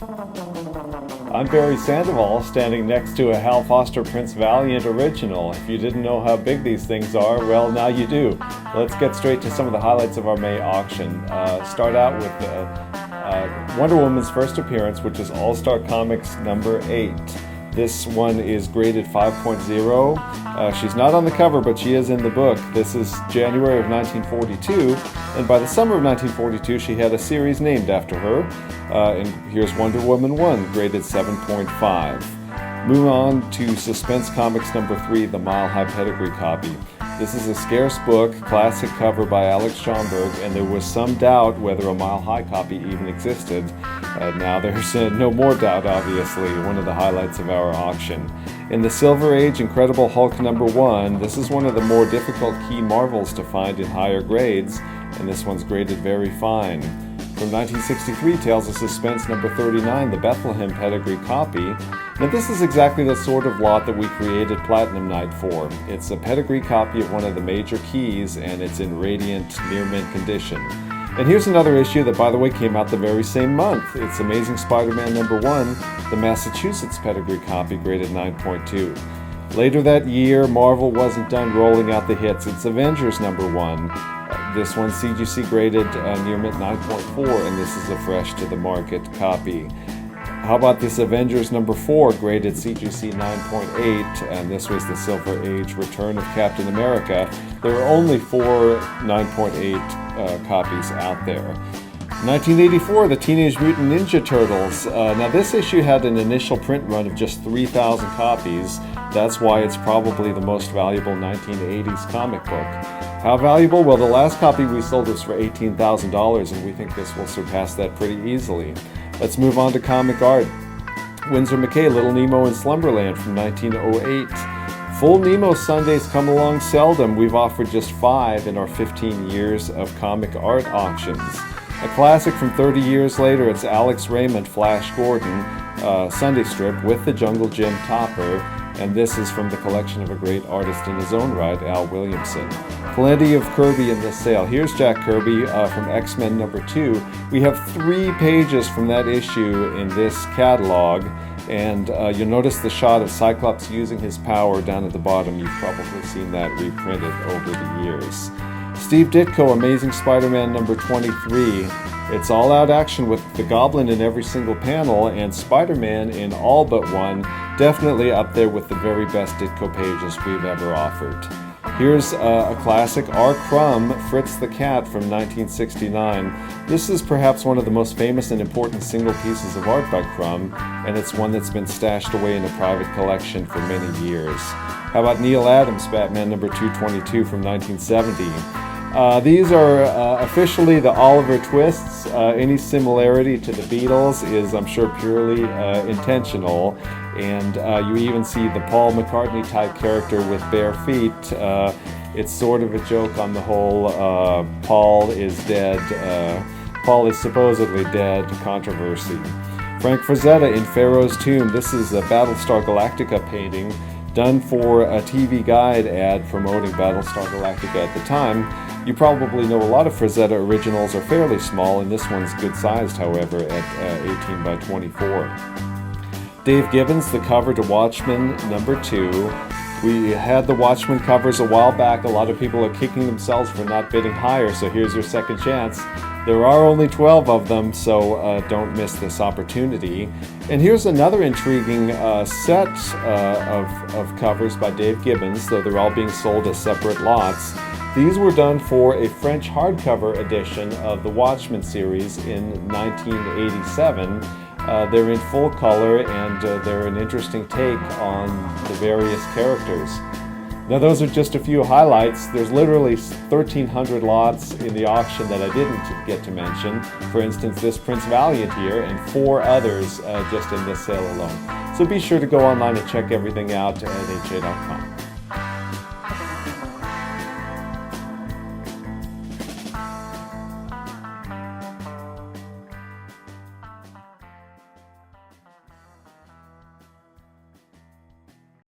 I'm Barry Sandoval, standing next to a Hal Foster Prince Valiant original. If you didn't know how big these things are, well, now you do. Let's get straight to some of the highlights of our May auction. Start out with Wonder Woman's first appearance, which is All-Star Comics number 8. This one is graded 5.0. She's not on the cover, but she is in the book. This is January of 1942, and by the summer of 1942, she had a series named after her. And here's Wonder Woman 1, graded 7.5. Move on to Suspense Comics number 3, the Mile High Pedigree copy. This is a scarce book, classic cover by Alex Schomburg, and there was some doubt whether a Mile High copy even existed. Now there's no more doubt, obviously, one of the highlights of our auction. In the Silver Age Incredible Hulk number 1, this is one of the more difficult key Marvels to find in higher grades, and this one's graded very fine. From 1963, Tales of Suspense number 39, the Bethlehem Pedigree copy. Now this is exactly the sort of lot that we created Platinum Night for. It's a pedigree copy of one of the major keys, and it's in radiant, near-mint condition. And here's another issue that, by the way, came out the very same month. It's Amazing Spider-Man number 1, the Massachusetts pedigree copy, graded 9.2. Later that year, Marvel wasn't done rolling out the hits. It's Avengers number 1. This one CGC graded near mint 9.4, and this is a fresh to the market copy. How about this Avengers number 4, graded CGC 9.8, and this was the Silver Age Return of Captain America. There are only 4 9.8 copies out there. 1984, the Teenage Mutant Ninja Turtles. Now this issue had an initial print run of just 3,000 copies. That's why it's probably the most valuable 1980s comic book. How valuable? Well, the last copy we sold was for $18,000, and we think this will surpass that pretty easily. Let's move on to comic art. Winsor McCay, Little Nemo in Slumberland from 1908. Full Nemo Sundays come along seldom. We've offered just 5 in our 15 years of comic art auctions. A classic from 30 years later, it's Alex Raymond, Flash Gordon, Sunday strip with the Jungle Jim topper, and this is from the collection of a great artist in his own right, Al Williamson. Plenty of Kirby in this sale. Here's Jack Kirby from X-Men number 2. We have 3 pages from that issue in this catalog, and you'll notice the shot of Cyclops using his power down at the bottom. You've probably seen that reprinted over the years. Steve Ditko, Amazing Spider-Man number 23. It's all-out action with the Goblin in every single panel and Spider-Man in all but one. Definitely up there with the very best Ditko pages we've ever offered. Here's a classic, R. Crumb, Fritz the Cat from 1969. This is perhaps one of the most famous and important single pieces of art by Crumb, and it's one that's been stashed away in a private collection for many years. How about Neil Adams, Batman number 222 from 1970? These are officially the Oliver Twists. Any similarity to the Beatles is, I'm sure, purely intentional. And you even see the Paul McCartney type character with bare feet. It's sort of a joke on the whole Paul is dead, Paul is supposedly dead controversy. Frank Frazetta in Pharaoh's Tomb. This is a Battlestar Galactica painting done for a TV Guide ad promoting Battlestar Galactica at the time. You probably know a lot of Frazetta originals are fairly small, and this one's good sized, however, at 18 by 24. Dave Gibbons, the cover to Watchmen number 2. We had the Watchmen covers a while back. A lot of people are kicking themselves for not bidding higher, so here's your second chance. There are only 12 of them, so don't miss this opportunity. And here's another intriguing set of covers by Dave Gibbons, though they're all being sold as separate lots. These were done for a French hardcover edition of the Watchmen series in 1987. They're in full color, and they're an interesting take on the various characters. Now those are just a few highlights. There's literally 1,300 lots in the auction that I didn't get to mention. For instance, this Prince Valiant here, and 4 others just in this sale alone. So be sure to go online and check everything out at ha.com.